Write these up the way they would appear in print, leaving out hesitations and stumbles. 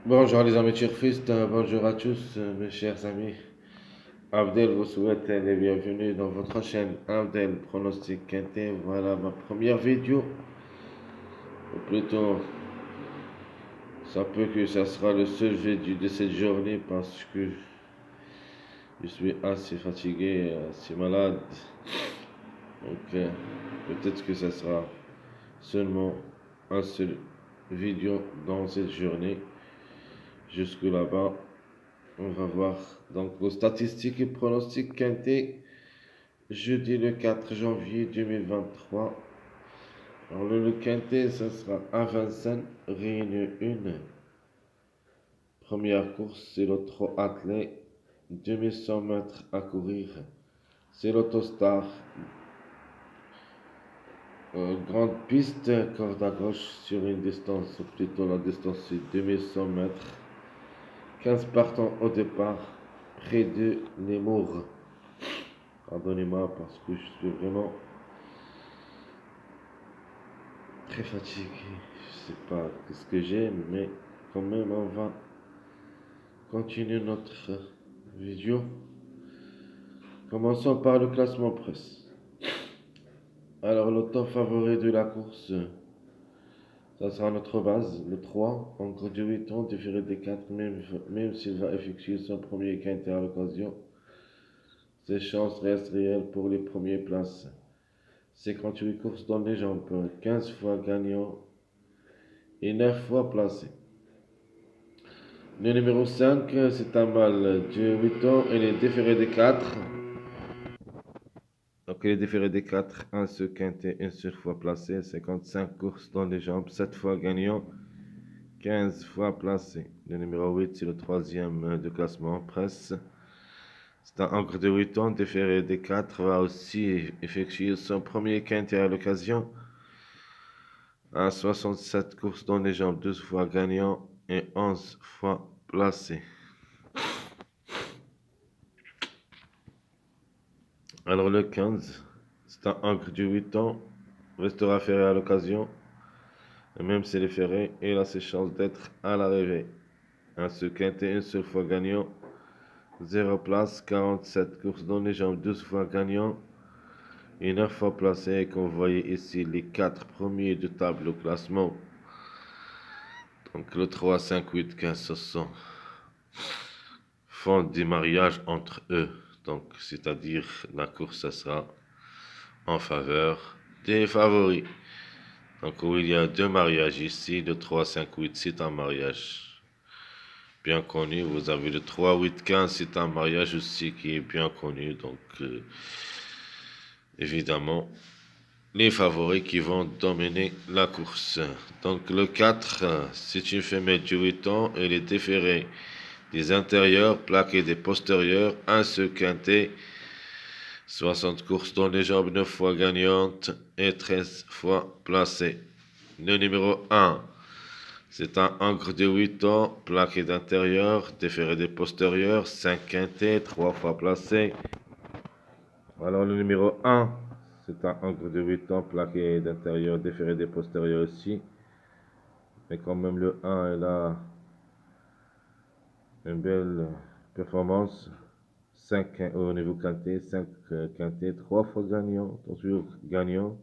Bonjour les amis turfistes, bonjour à tous mes chers amis. Abdel vous souhaite les bienvenus dans votre chaîne Abdel Pronostic Quintet. Voilà ma première vidéo, ou plutôt ça peut que ça sera le seul vidéo de cette journée parce que je suis assez fatigué, assez malade. Donc peut-être que ça sera seulement un seul vidéo dans cette journée. Jusque là-bas, on va voir donc vos statistiques et pronostics quintés. Jeudi le 4 janvier 2023. Alors le quintet, ce sera à Vincennes, Réunion 1. Première course, c'est le trot attelé, 2100 mètres à courir. C'est l'autostar. Grande piste, corde à gauche sur une distance, ou plutôt la distance c'est 2100 mètres. 15 partants au départ, près de Nemours. Pardonnez-moi parce que je suis vraiment très fatigué. Je sais pas ce que j'ai, mais quand même, on va continuer notre vidéo. Commençons par le classement presse. Alors, le temps favori de la course, ça sera notre base, le 3, encore du 8 ans, différé des 4, même s'il va effectuer son premier quintet à l'occasion. Ses chances restent réelles pour les premières places. 58 courses dans les jambes, 15 fois gagnant et 9 fois placé. Le numéro 5, c'est un mâle de 8 ans, il est différé des 4. Donc il est différé des 4, un seul quintet, une seule fois placé, 55 courses dans les jambes, 7 fois gagnant, 15 fois placé. Le numéro 8, c'est le troisième de classement presse. C'est un encre de 8 ans, différé des 4, va aussi effectuer son premier quintet à l'occasion. À 67 courses dans les jambes, 12 fois gagnant et 11 fois placé. Alors le 15, c'est un encre de 8 ans, restera ferré à l'occasion. Et même s'il est ferré, il a ses chances d'être à l'arrivée. Un seul quintet, une seule fois gagnant. 0 place, 47 courses dans les jambes, 12 fois gagnant. Et 9 fois placé. Et comme vous voyez ici, les 4 premiers de table au classement. Donc le 3, 5, 8, 15, ce sont font des mariages entre eux. Donc c'est-à-dire la course, ça sera en faveur des favoris. Donc où il y a deux mariages ici, le 3, 5, 8, c'est un mariage bien connu. Vous avez le 3, 8, 15, c'est un mariage aussi qui est bien connu. Donc évidemment, les favoris qui vont dominer la course. Donc le 4, c'est une femelle de 8 ans. Elle est déférée des intérieurs, plaquée des postérieurs, un seul quintet. 60 courses dans les jambes, 9 fois gagnantes et 13 fois placées. Le numéro 1, c'est un encre de 8 ans, plaqué d'intérieur, déféré des postérieurs, 5 quintets, 3 fois placé. Alors le numéro 1, c'est un encre de 8 ans, plaqué d'intérieur, déféré des postérieurs aussi. Mais quand même le 1, il a une belle performance. 5 au niveau quintet, 5 quintets, 3 fois gagnant, toujours gagnant.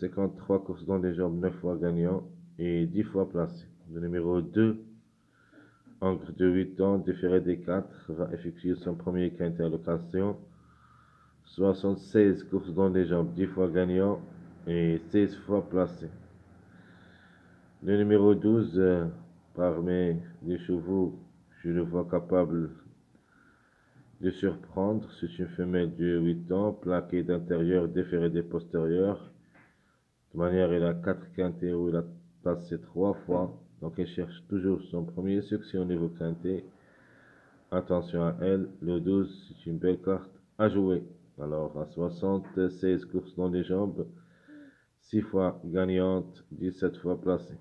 53 courses dans les jambes, 9 fois gagnant et 10 fois placé. Le numéro 2, encre de 8 ans, déféré des 4, va effectuer son premier quintet à l'occasion. 76 courses dans les jambes, 10 fois gagnant et 16 fois placé. Le numéro 12, parmi les chevaux, je le vois capable de surprendre. C'est une femelle de 8 ans, plaquée d'intérieur, déférée des postérieurs. De manière, il a 4 quintets où il a passé 3 fois. Donc, elle cherche toujours son premier succès au niveau quintet. Attention à elle. Le 12, c'est une belle carte à jouer. Alors, à 76 courses dans les jambes, 6 fois gagnante, 17 fois placée.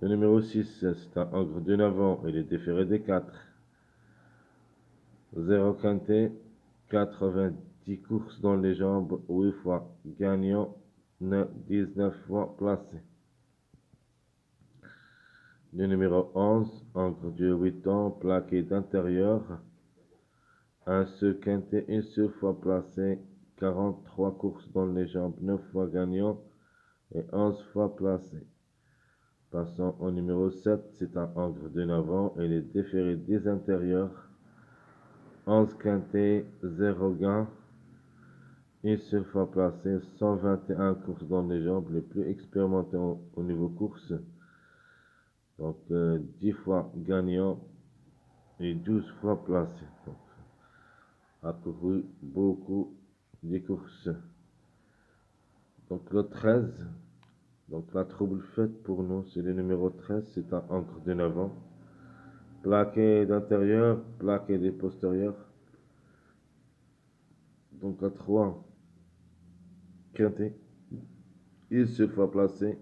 Le numéro 6, c'est un ogre de 9 ans. Il est déféré des 4. 0 quintet, 90 courses dans les jambes, 8 fois gagnant, 19 fois placé. Le numéro 11, encre de 8 ans, plaqué d'intérieur. Un seul quintet, une seule fois placé. 43 courses dans les jambes, 9 fois gagnant et 11 fois placé. Passons au numéro 7, c'est un encre de 9 ans et les déférés des intérieurs. 11 quintet, 0 gain, une seule fois placé, 121 courses dans les jambes, les plus expérimentés au niveau course. Donc 10 fois gagnant et 12 fois placé. Donc, a couru beaucoup de courses. Donc le 13, donc la trouble faite pour nous, c'est le numéro 13, c'est un encre de 9 ans. Plaqué d'intérieur, plaqué des postérieurs. Donc à 3 quintet, une seule fois placé.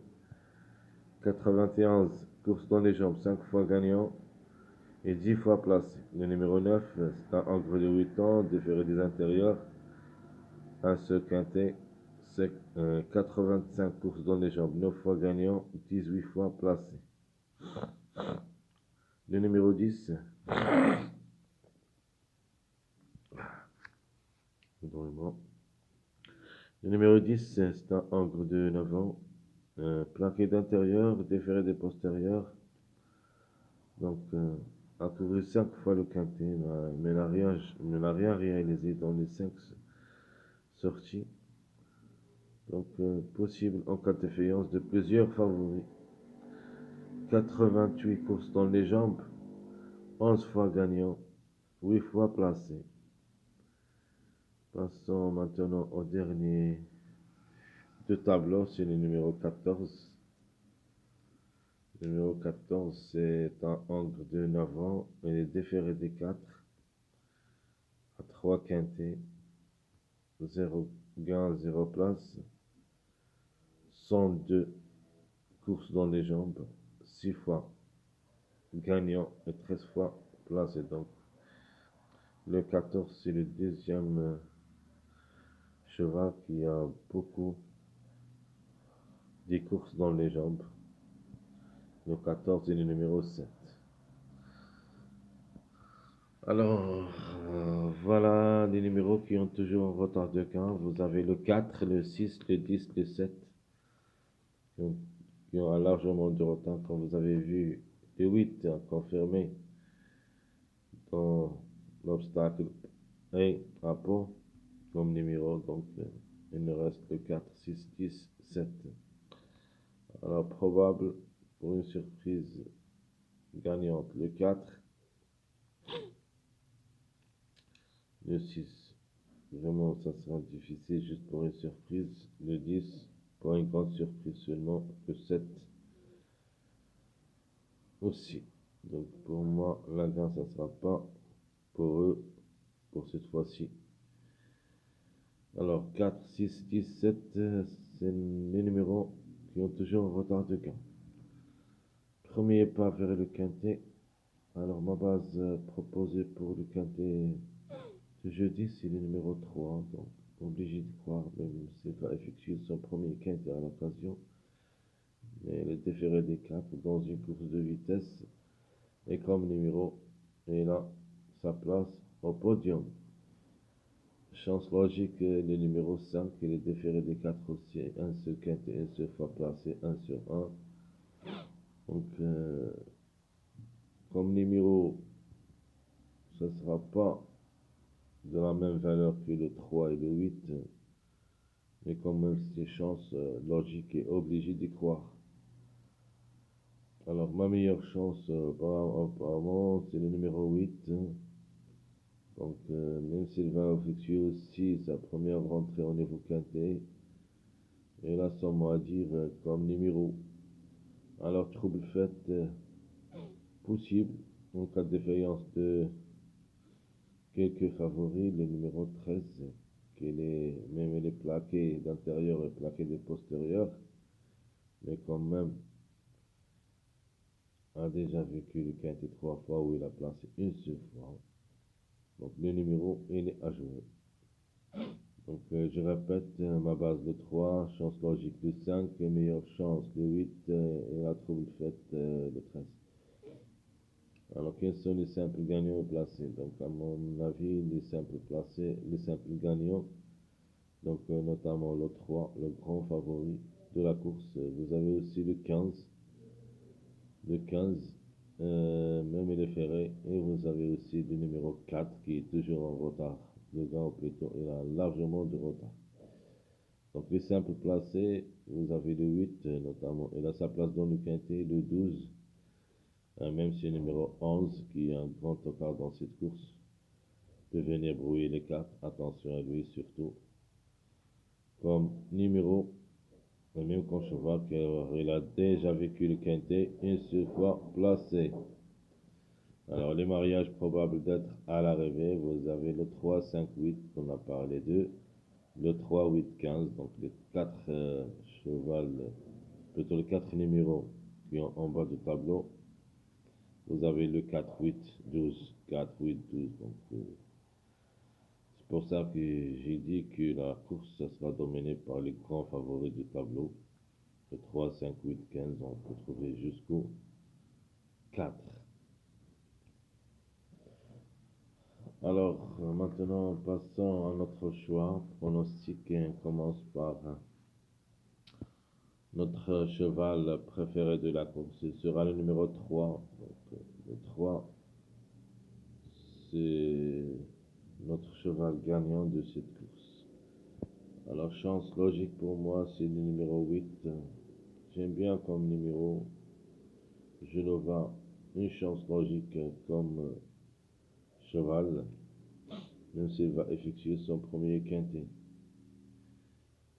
91 courses dans les jambes, 5 fois gagnant et 10 fois placé. Le numéro 9, c'est un encre de 8 ans, déféré des intérieurs. Un seul quintet, 85 courses dans les jambes, 9 fois gagnant, 18 fois placé. Le numéro 10, le numéro 10, c'est un encre de 9 ans, plaqué d'intérieur, déféré des postérieurs. Donc, a couru 5 fois le quintet, mais n'a rien réalisé dans les 5 sorties. Donc, possible en cas de défaillance de plusieurs favoris. 88 courses dans les jambes, 11 fois gagnant, 8 fois placé. Passons maintenant au dernier deux tableaux, c'est le numéro 14. Le numéro 14, c'est un encre de 9 ans et les déférés des 4 à 3 quintés, 0 gain, 0 place, 102 courses dans les jambes, 6 fois gagnant et 13 fois placé. Donc, le 14, c'est le deuxième cheval qui a beaucoup de courses dans les jambes. Le 14 est le numéro 7. Alors, voilà les numéros qui ont toujours un retard de gain. Vous avez le 4, le 6, le 10, le 7 qui ont un largement de retard. Comme vous avez vu, le 8 a confirmé dans l'obstacle et drapeau comme numéro. Donc, il nous reste le 4, 6, 10, 7. Alors, probable pour une surprise gagnante, le 4, le 6. Vraiment, ça sera difficile juste pour une surprise. Le 10, pour une grande surprise seulement. Le 7 aussi. Donc, pour moi, la gain, ça ne sera pas pour eux pour cette fois-ci. Alors, 4, 6, 10, 7, c'est les numéros qui ont toujours un retard de gain. Premier pas vers le quintet. Alors, ma base proposée pour le quintet de jeudi, c'est le numéro 3. Donc, obligé de croire, même s'il va effectuer son premier quintet à l'occasion. Mais le déféré des 4 dans une course de vitesse. Et comme numéro, et là, sa place au podium. Chance logique, le numéro 5, et le déféré des 4 aussi. Un seul quintet, une seule fois placé, 1 sur 1. Donc, comme numéro, ça ne sera pas de la même valeur que le 3 et le 8. Mais quand même, c'est chance logique et obligé d'y croire. Alors, ma meilleure chance, apparemment, c'est le numéro 8. Donc, même s'il va effectuer aussi sa première rentrée au niveau quintet, et là, sans mot à dire comme numéro. Alors, trouble fait possible en cas de défaillance de quelques favoris, le numéro 13, même elle est plaquée d'intérieur et plaquée de postérieur, mais quand même, a déjà vécu le quintet 3 fois où il a placé une seule fois. Donc, le numéro, il est à jouer. Donc, je répète, ma base le 3, chance logique le 5, meilleure chance le 8 et la trouble faite le 13. Alors, quels sont les simples gagnants placés? Donc, à mon avis, les simples placés, les simples gagnants, donc notamment le 3, le grand favori de la course. Vous avez aussi le 15, même il est ferré, et vous avez aussi le numéro 4 qui est toujours en retard. Le gars, plutôt, il a largement de retard. Donc, les simples placés, vous avez le 8 notamment, il a sa place dans le quintet, le 12, même si le numéro 11, qui est un grand tocard dans cette course, peut venir brouiller les cartes. Attention à lui surtout. Comme numéro, même qu'en cheval, car il a déjà vécu le quintet une seule fois placé. Alors, les mariages probables d'être à l'arrivée, vous avez le 3, 5, 8, qu'on a parlé d'eux, le 3, 8, 15, donc les 4 chevals, plutôt les 4 numéros qui sont en bas du tableau. Vous avez le 4, 8, 12, 4, 8, 12. Donc, c'est pour ça que j'ai dit que la course sera dominée par les grands favoris du tableau. Le 3, 5, 8, 15, on peut trouver jusqu'au 4. Alors, maintenant, passons à notre choix. Pronostic, et on commence par notre cheval préféré de la course. Ce sera le numéro 3. Donc, le 3, c'est notre cheval gagnant de cette course. Alors, chance logique pour moi, c'est le numéro 8. J'aime bien comme numéro. Genova, une chance logique comme cheval, même s'il va effectuer son premier quintet.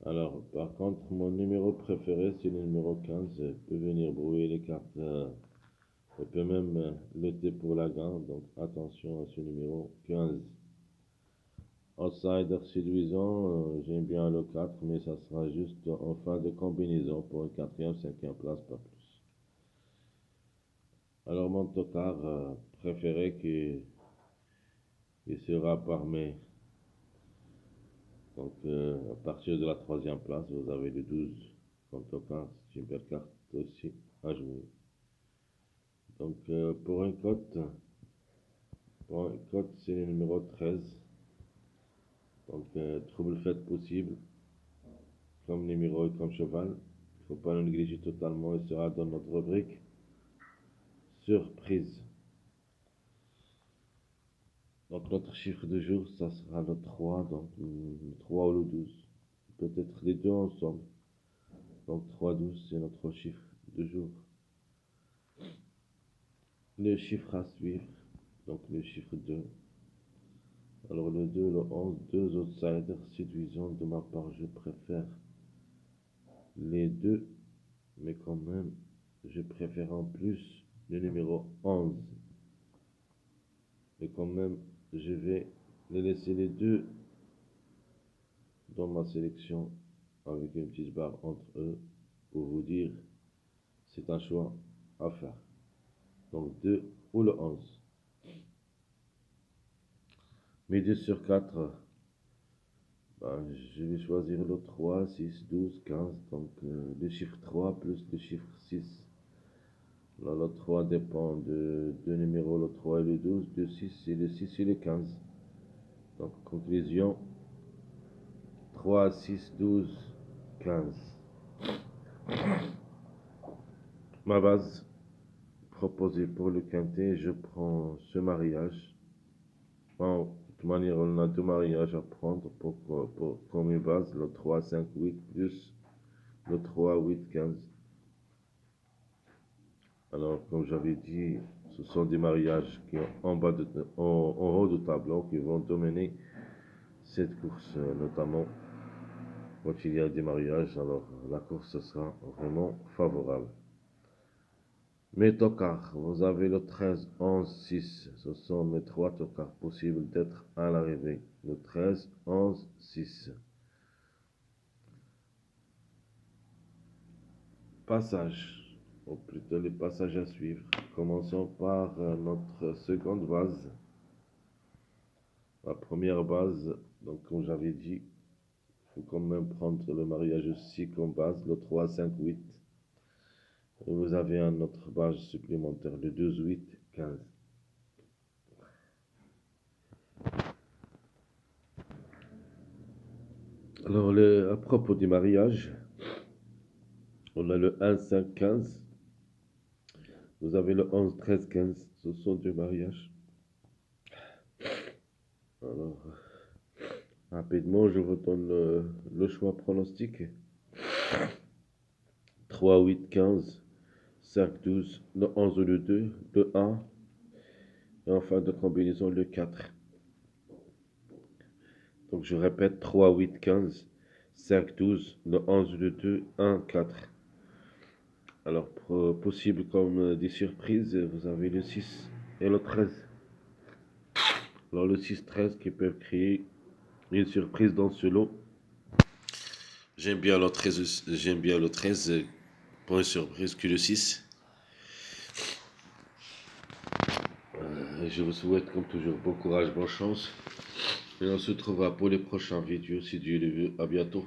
Alors, par contre, mon numéro préféré, c'est le numéro 15. Il peut venir brouiller les cartes. Il peut même lutter pour la gagne. Donc, attention à ce numéro 15. Outsider séduisant, j'aime bien le 4, mais ça sera juste en fin de combinaison pour une quatrième, cinquième place, pas plus. Alors, mon tocard préféré qui sera parmi. Donc, à partir de la troisième place, vous avez le 12 comme tocard. C'est une belle carte aussi à jouer. Donc, pour une cote, c'est le numéro 13. Donc, trouble fait possible, comme numéro et comme cheval. Il ne faut pas le négliger totalement. Il sera dans notre rubrique surprise. Donc, notre chiffre de jour, ça sera le 3, donc le 3 ou le 12. Peut-être les deux ensemble. Donc, 3, 12, c'est notre chiffre de jour. Le chiffre à suivre, donc le chiffre 2. Alors, le 2, le 11, deux outsiders séduisants de ma part, je préfère les deux, mais quand même, je préfère en plus le numéro 11. Et quand même, je vais les laisser les deux dans ma sélection avec une petite barre entre eux pour vous dire c'est un choix à faire. Donc 2 ou le 11. Mais 2 sur 4, ben, je vais choisir le 3, 6, 12, 15. Donc le chiffre 3 plus le chiffre 6. Là, le 3 dépend de deux numéros, le 3 et le 12, le 6 et le 6 et le 15. Donc conclusion, 3, 6, 12, 15. Ma base proposée pour le quintet, je prends ce mariage. Bon, de toute manière, on a deux mariages à prendre comme une base, le 3, 5, 8 plus le 3, 8, 15. Alors, comme j'avais dit, ce sont des mariages qui sont en haut du tableau qui vont dominer cette course, notamment quand il y a des mariages. Alors, la course sera vraiment favorable. Mes tocards, vous avez le 13, 11, 6. Ce sont mes trois tocards possibles d'être à l'arrivée. Le 13, 11, 6. Passage, ou plutôt les passages à suivre. Commençons par notre seconde base. La première base, donc comme j'avais dit, Il faut quand même prendre le mariage aussi comme base, le 3, 5, 8. Et vous avez un autre base supplémentaire, le 12, 8, 15. Alors, à propos du mariage, on a le 1, 5, 15. Vous avez le 11, 13, 15. Ce sont deux mariages. Alors, rapidement, je vous donne le choix pronostic. 3, 8, 15, 5, 12, le 11, le 2, le 1, et en fin de combinaison, le 4. Donc, je répète, 3, 8, 15, 5, 12, le 11, le 2, 1, 4. Alors, possible comme des surprises, vous avez le 6 et le 13. Alors, le 6, 13 qui peuvent créer une surprise dans ce lot. J'aime bien le 13, pour une surprise que le 6. Je vous souhaite comme toujours bon courage, bonne chance. Et on se retrouvera pour les prochaines vidéos si Dieu le veut. À bientôt.